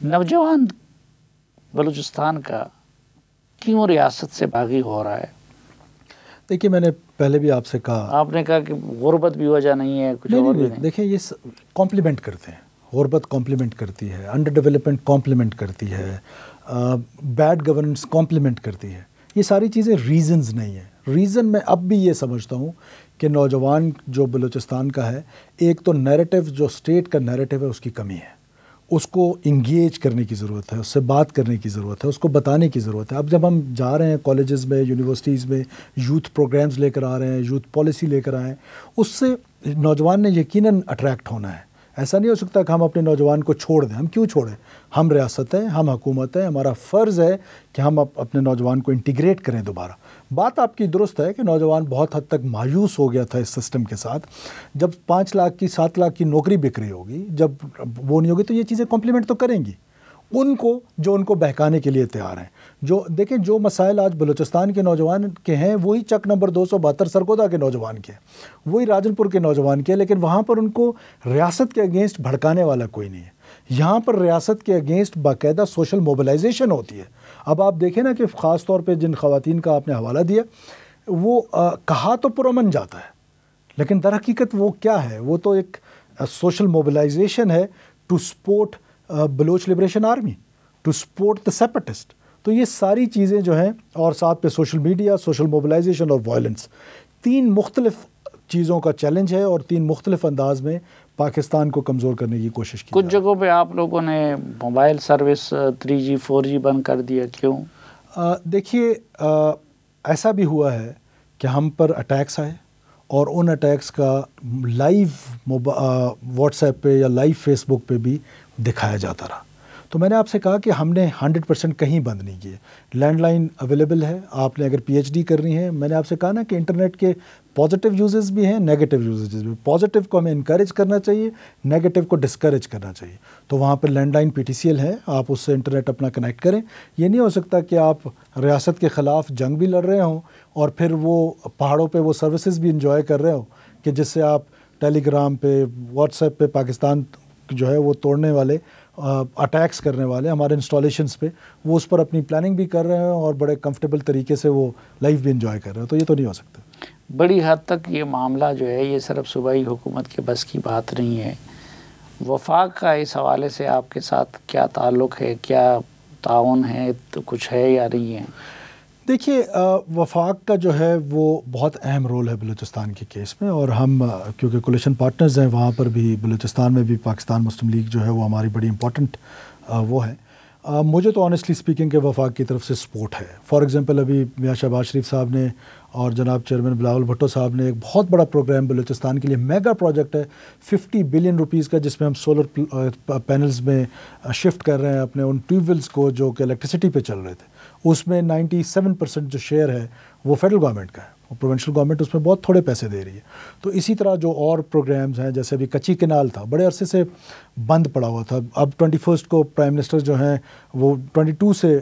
نوجوان بلوچستان کا کیوں ریاست سے باغی ہو رہا ہے؟ دیکھیے میں نے پہلے بھی آپ سے کہا، آپ نے کہا کہ غربت بھی وجہ نہیں ہے، کچھ اور بھی نہیں. دیکھیں یہ کمپلیمنٹ کرتے ہیں، غربت کمپلیمنٹ کرتی ہے، انڈر ڈیولپمنٹ کمپلیمنٹ کرتی ہے، بیڈ گورننس کمپلیمنٹ کرتی ہے. یہ ساری چیزیں ریزنز نہیں ہیں. ریزن میں اب بھی یہ سمجھتا ہوں کہ نوجوان جو بلوچستان کا ہے، ایک تو نیریٹو جو اسٹیٹ کا نیریٹو ہے اس کی کمی ہے، اس کو انگیج کرنے کی ضرورت ہے، اس سے بات کرنے کی ضرورت ہے، اس کو بتانے کی ضرورت ہے. اب جب ہم جا رہے ہیں کالجز میں، یونیورسٹیز میں، یوتھ پروگرامز لے کر آ رہے ہیں، یوتھ پالیسی لے کر آئے ہیں، اس سے نوجوان نے یقیناً اٹریکٹ ہونا ہے. ایسا نہیں ہو سکتا کہ ہم اپنے نوجوان کو چھوڑ دیں. ہم کیوں چھوڑیں؟ ہم ریاست ہیں، ہم حکومت ہیں، ہمارا فرض ہے کہ ہم اپنے نوجوان کو انٹیگریٹ کریں دوبارہ. بات آپ کی درست ہے کہ نوجوان بہت حد تک مایوس ہو گیا تھا اس سسٹم کے ساتھ. جب 5 لاکھ کی 7 لاکھ کی نوکری بک رہی ہوگی، جب وہ نہیں ہوگی تو یہ چیزیں کمپلیمنٹ تو کریں گی ان کو جو ان کو بہکانے کے لیے تیار ہیں. جو دیکھیں جو مسائل آج بلوچستان کے نوجوان کے ہیں وہی چک نمبر 272 سرگودا کے نوجوان کے ہیں، وہی راجن پور کے نوجوان کے ہیں، لیکن وہاں پر ان کو ریاست کے اگینسٹ بھڑکانے والا کوئی نہیں ہے. یہاں پر ریاست کے اگینسٹ باقاعدہ سوشل موبلائزیشن ہوتی ہے. اب آپ دیکھیں نا کہ خاص طور پہ جن خواتین کا آپ نے حوالہ دیا، وہ کہا تو پرامن جاتا ہے لیکن در حقیقت وہ کیا ہے؟ وہ تو ایک سوشل موبلائزیشن ہے to support Baloch liberation army, to support the separatist. تو یہ ساری چیزیں جو ہیں، اور ساتھ پہ سوشل میڈیا، سوشل موبلائزیشن اور وائلنس، 3 مختلف چیزوں کا چیلنج ہے اور 3 مختلف انداز میں پاکستان کو کمزور کرنے کی کوشش کی. کچھ جگہوں پہ آپ لوگوں نے موبائل سروس 3G 4G بند کر دیا، کیوں؟ دیکھیے ایسا بھی ہوا ہے کہ ہم پر اٹیکس آئے اور ان اٹیکس کا لائیو واٹس ایپ پہ یا لائیو فیس بک پہ بھی دکھایا جاتا رہا. تو میں نے آپ سے کہا کہ ہم نے 100% کہیں بند نہیں کیے. لینڈ لائن اویلیبل ہے، آپ نے اگر PhD کرنی ہے. میں نے آپ سے کہا نا کہ انٹرنیٹ کے پازیٹیو یوزز بھی ہیں، نیگیٹو یوزز بھی. پازیٹیو کو ہمیں انکریج کرنا چاہیے، نیگیٹو کو ڈسکریج کرنا چاہیے. تو وہاں پر لینڈ لائن PTCL ہے، آپ اس سے انٹرنیٹ اپنا کنیکٹ کریں. یہ نہیں ہو سکتا کہ آپ ریاست کے خلاف جنگ بھی لڑ رہے ہوں اور پھر وہ پہاڑوں پہ وہ سروسز بھی انجوائے کر رہے ہوں کہ جس سے آپ ٹیلی گرام پہ، واٹس ایپ پہ پاکستان جو ہے وہ توڑنے والے، اٹیکس کرنے والے ہمارے انسٹالیشنز پہ، وہ اس پر اپنی پلاننگ بھی کر رہے ہیں اور بڑے کمفرٹیبل طریقے سے وہ لائف بھی انجوائے کر رہے ہیں. تو یہ تو نہیں ہو سکتا. بڑی حد تک یہ معاملہ جو ہے یہ صرف صوبائی حکومت کے بس کی بات نہیں ہے. وفاق کا اس حوالے سے آپ کے ساتھ کیا تعلق ہے؟ کیا تعاون ہے؟ تو کچھ ہے یا نہیں ہے؟ دیکھیے وفاق کا جو ہے وہ بہت اہم رول ہے بلوچستان کے کیس میں، اور ہم کیونکہ کولیشن پارٹنرز ہیں وہاں پر بھی، بلوچستان میں بھی پاکستان مسلم لیگ جو ہے وہ ہماری بڑی امپورٹنٹ وہ ہے. مجھے تو آنیسٹلی اسپیکنگ کہ وفاق کی طرف سے سپورٹ ہے. فار ایگزامپل ابھی میاں شہباز شریف صاحب نے اور جناب چیئرمین بلاول بھٹو صاحب نے ایک بہت بڑا پروگرام بلوچستان کے لیے، میگا پروجیکٹ ہے 50 بلین روپیز کا، جس میں ہم سولر پینلز میں شفٹ کر رہے ہیں اپنے ان ٹیوب ویلز کو جو کہ الیکٹریسٹی پہ چل رہے تھے. اس میں 97% جو شیئر ہے وہ فیڈرل گورنمنٹ کا ہے، پروونشل گورنمنٹ اس میں بہت تھوڑے پیسے دے رہی ہے. تو اسی طرح جو اور پروگرامز ہیں، جیسے ابھی کچی کینال تھا، بڑے عرصے سے بند پڑا ہوا تھا. اب 21 کو پرائم منسٹر جو ہیں وہ 22 سے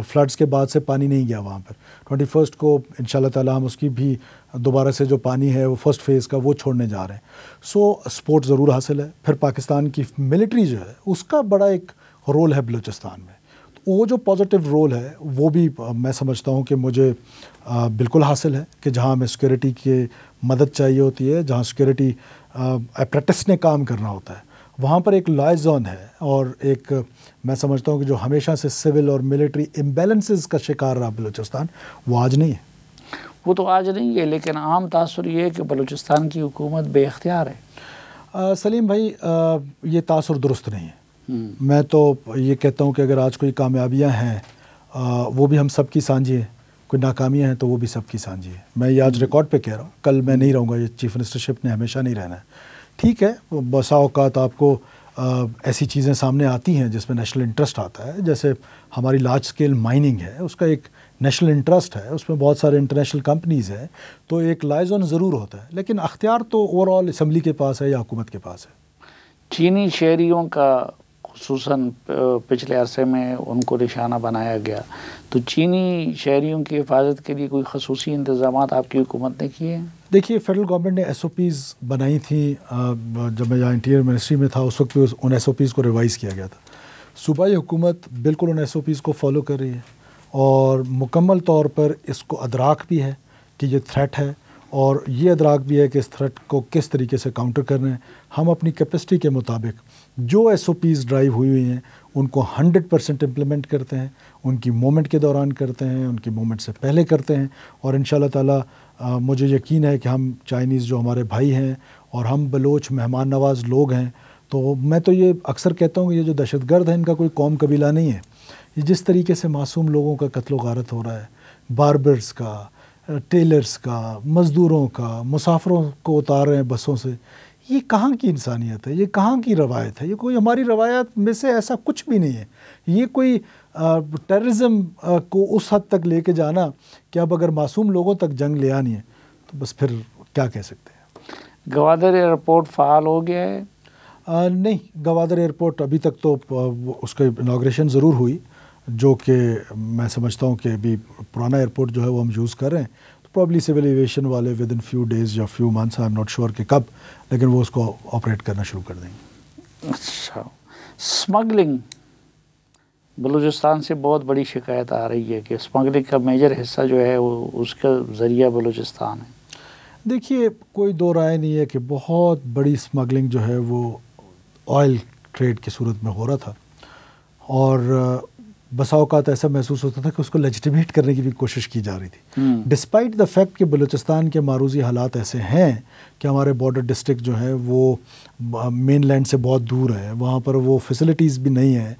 فلڈز کے بعد سے پانی نہیں گیا وہاں پر. 21 کو انشاءاللہ تعالی ہم اس کی بھی دوبارہ سے جو پانی ہے وہ فرسٹ فیز کا وہ چھوڑنے جا رہے ہیں. سو سپورٹ ضرور حاصل ہے. پھر پاکستان کی ملٹری جو ہے اس کا بڑا ایک رول ہے بلوچستان میں. وہ جو پازیٹیو رول ہے وہ بھی میں سمجھتا ہوں کہ مجھے بالکل حاصل ہے کہ جہاں ہمیں سیکورٹی کی مدد چاہیے ہوتی ہے، جہاں سیکورٹی اپریٹس نے کام کرنا ہوتا ہے، وہاں پر ایک لائزون ہے. اور ایک میں سمجھتا ہوں کہ جو ہمیشہ سے سول اور ملٹری امبیلنسز کا شکار رہا بلوچستان، وہ آج نہیں ہے. وہ تو آج نہیں ہے، لیکن عام تاثر یہ ہے کہ بلوچستان کی حکومت بے اختیار ہے. سلیم بھائی یہ تاثر درست نہیں ہے. میں تو یہ کہتا ہوں کہ اگر آج کوئی کامیابیاں ہیں وہ بھی ہم سب کی سانجھی ہیں، کوئی ناکامیاں ہیں تو وہ بھی سب کی سانجھی ہیں. میں یہ آج ریکارڈ پہ کہہ رہا ہوں، کل میں نہیں رہوں گا. یہ چیف منسٹرشپ نے ہمیشہ نہیں رہنا ہے. ٹھیک ہے، بسا اوقات آپ کو ایسی چیزیں سامنے آتی ہیں جس میں نیشنل انٹرسٹ آتا ہے، جیسے ہماری لارج سکیل مائننگ ہے، اس کا ایک نیشنل انٹرسٹ ہے، اس میں بہت سارے انٹرنیشنل کمپنیز ہیں، تو ایک لائزون ضرور ہوتا ہے. لیکن اختیار تو اوور آل اسمبلی کے پاس ہے یا حکومت کے پاس ہے. چینی شہریوں کا خصوصاً پچھلے عرصے میں ان کو نشانہ بنایا گیا، تو چینی شہریوں کی حفاظت کے لیے کوئی خصوصی انتظامات آپ کی حکومت نے کیے ہیں؟ دیکھیے فیڈرل گورنمنٹ نے SOPs بنائی تھیں. جب میں یہاں انٹیریئر منسٹری میں تھا اس وقت بھی ان SOPs کو ریوائز کیا گیا تھا. صوبائی حکومت بالکل ان ایس او پیز کو فالو کر رہی ہے اور مکمل طور پر اس کو ادراک بھی ہے کہ یہ تھریٹ ہے، اور یہ ادراک بھی ہے کہ اس تھریٹ کو کس طریقے سے کاؤنٹر کرنا ہے۔ ہم اپنی کیپیسٹی کے مطابق جو ایس او پیز ڈرائیو ہوئی ہیں ان کو 100% امپلیمنٹ کرتے ہیں، ان کی مومنٹ کے دوران کرتے ہیں، ان کی مومنٹ سے پہلے کرتے ہیں، اور انشاءاللہ تعالی مجھے یقین ہے کہ ہم چائنیز جو ہمارے بھائی ہیں اور ہم بلوچ مہمان نواز لوگ ہیں، تو میں تو یہ اکثر کہتا ہوں کہ یہ جو دہشت گرد ہیں ان کا کوئی قوم قبیلہ نہیں ہے۔ یہ جس طریقے سے معصوم لوگوں کا قتل و غارت ہو رہا ہے، باربرز کا، ٹیلرز کا، مزدوروں کا، مسافروں کو اتار رہے ہیں بسوں سے، یہ کہاں کی انسانیت ہے؟ یہ کہاں کی روایت ہے؟ یہ کوئی ہماری روایات میں سے ایسا کچھ بھی نہیں ہے۔ یہ کوئی ٹیررزم کو اس حد تک لے کے جانا کہ اب اگر معصوم لوگوں تک جنگ لے آنی ہے تو بس پھر کیا کہہ سکتے ہیں۔ گوادر ایئرپورٹ فعال ہو گیا ہے؟ نہیں، گوادر ایئرپورٹ ابھی تک تو اس کا اناگریشن ضرور ہوئی، جو کہ میں سمجھتا ہوں کہ ابھی پرانا ایئرپورٹ جو ہے وہ ہم یوز کر رہے ہیں، تو پرابلی سول ایویشن والے ود ان فیو ڈیز یا few months, I am not sure کہ کب، لیکن وہ اس کو آپریٹ کرنا شروع کر دیں گے۔ اچھا، اسمگلنگ بلوچستان سے بہت بڑی شکایت آ رہی ہے کہ اسمگلنگ کا میجر حصہ جو ہے وہ اس کا ذریعہ بلوچستان ہے۔ دیکھیے، کوئی دو رائے نہیں ہے کہ بہت بڑی اسمگلنگ جو ہے وہ آئل ٹریڈ کی صورت میں ہو رہا تھا، اور بسا اوقات ایسا محسوس ہوتا تھا کہ اس کو لیجیٹیمیٹ کرنے کی بھی کوشش کی جا رہی تھی، ڈسپائٹ دا فیکٹ کہ بلوچستان کے معروضی حالات ایسے ہیں کہ ہمارے بارڈر ڈسٹرکٹ جو ہے وہ مین لینڈ سے بہت دور ہے، وہاں پر وہ فیسلٹیز بھی نہیں ہیں،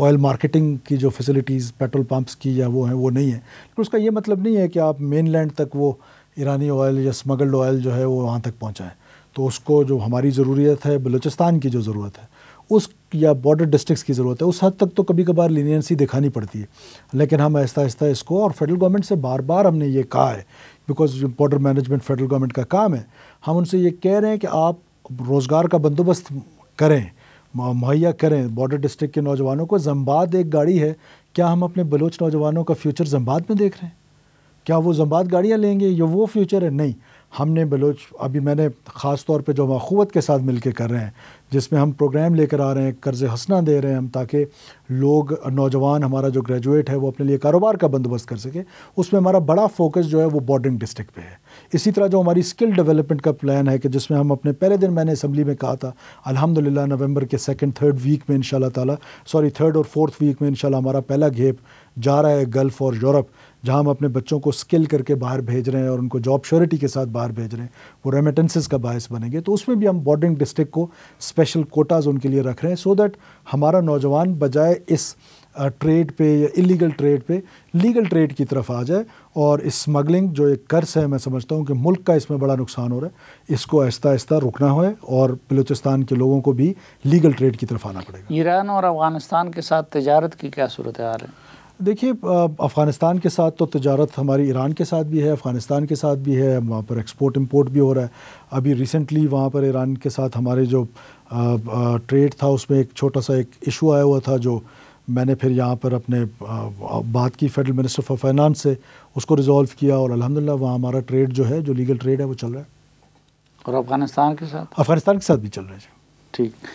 آئل مارکیٹنگ کی جو فیسلٹیز پیٹرول پمپس کی یا وہ ہیں وہ نہیں ہیں، تو اس کا یہ مطلب نہیں ہے کہ آپ مین لینڈ تک وہ ایرانی آئل یا اسمگلڈ آئل جو ہے وہ وہاں تک پہنچائیں۔ تو اس کو جو ہماری ضروریت ہے، بلوچستان کی جو ضرورت ہے اس یا بارڈر ڈسٹرکٹس کی ضرورت ہے، اس حد تک تو کبھی کبھار لینینسی دکھانی پڑتی ہے، لیکن ہم آہستہ آہستہ اس کو، اور فیڈرل گورنمنٹ سے بار بار ہم نے یہ کہا ہے، because border management federal government کا کام ہے، ہم ان سے یہ کہہ رہے ہیں کہ آپ روزگار کا بندوبست کریں، مہیا کریں بارڈر ڈسٹرکٹ کے نوجوانوں کو۔ زمباد ایک گاڑی ہے، کیا ہم اپنے بلوچ نوجوانوں کا فیوچر زمباد میں دیکھ رہے ہیں؟ کیا وہ زمباد گاڑیاں لیں گے؟ یہ وہ فیوچر ہے؟ نہیں، ہم نے بلوچ، ابھی میں نے خاص طور پہ جو ہم اخوت کے ساتھ مل کے کر رہے ہیں، جس میں ہم پروگرام لے کر آ رہے ہیں، قرض حسنہ دے رہے ہیں ہم، تاکہ لوگ، نوجوان ہمارا جو گریجویٹ ہے وہ اپنے لیے کاروبار کا بندوبست کر سکے، اس میں ہمارا بڑا فوکس جو ہے وہ بارڈرنگ ڈسٹرکٹ پہ ہے۔ اسی طرح جو ہماری اسکل ڈیولپمنٹ کا پلان ہے، کہ جس میں ہم اپنے پہلے دن میں نے اسمبلی میں کہا تھا، الحمدللہ نومبر کے 2-3 ویک میں انشاءاللہ تعالیٰ، 3rd اور 4th ویک میں انشاءاللہ ہمارا پہلا گھیپ جا رہا ہے گلف اور یورپ، جہاں ہم اپنے بچوں کو اسکل کر کے باہر بھیج رہے ہیں اور ان کو جاب شیورٹی کے ساتھ باہر بھیج رہے ہیں، وہ ریمیٹنسز کا باعث بنیں گے۔ تو اس میں بھی ہم بارڈرنگ ڈسٹرکٹ کو اسپیشل کوٹاز ان کے لیے رکھ رہے ہیں، سو دیٹ ہمارا نوجوان بجائے اس ٹریڈ پہ یا الیگل ٹریڈ پہ لیگل ٹریڈ کی طرف آ جائے، اور اس اسمگلنگ جو ایک قرض ہے، میں سمجھتا ہوں کہ ملک کا اس میں بڑا نقصان ہو رہا ہے، اس کو آہستہ آہستہ رکنا ہے، اور بلوچستان کے لوگوں کو بھی لیگل ٹریڈ کی طرف آنا پڑے گا۔ ایران اور افغانستان کے ساتھ تجارت کی کیا صورتحال ہے؟ دیکھیے، افغانستان کے ساتھ تو تجارت ہماری ایران کے ساتھ بھی ہے، افغانستان کے ساتھ بھی ہے، وہاں پر ایکسپورٹ امپورٹ بھی ہو رہا ہے۔ ابھی ریسنٹلی وہاں پر ایران کے ساتھ ہمارے جو ٹریڈ تھا، اس میں ایک چھوٹا سا ایک ایشو آیا ہوا تھا، جو میں نے پھر یہاں پر اپنے بات کی فیڈرل منسٹر فار فائنانس سے، اس کو ریزالو کیا، اور الحمدللہ وہاں ہمارا ٹریڈ جو ہے، جو لیگل ٹریڈ ہے، وہ چل رہا ہے۔ اور افغانستان کے ساتھ؟ افغانستان کے ساتھ بھی چل رہا ہے جی۔ ٹھیک۔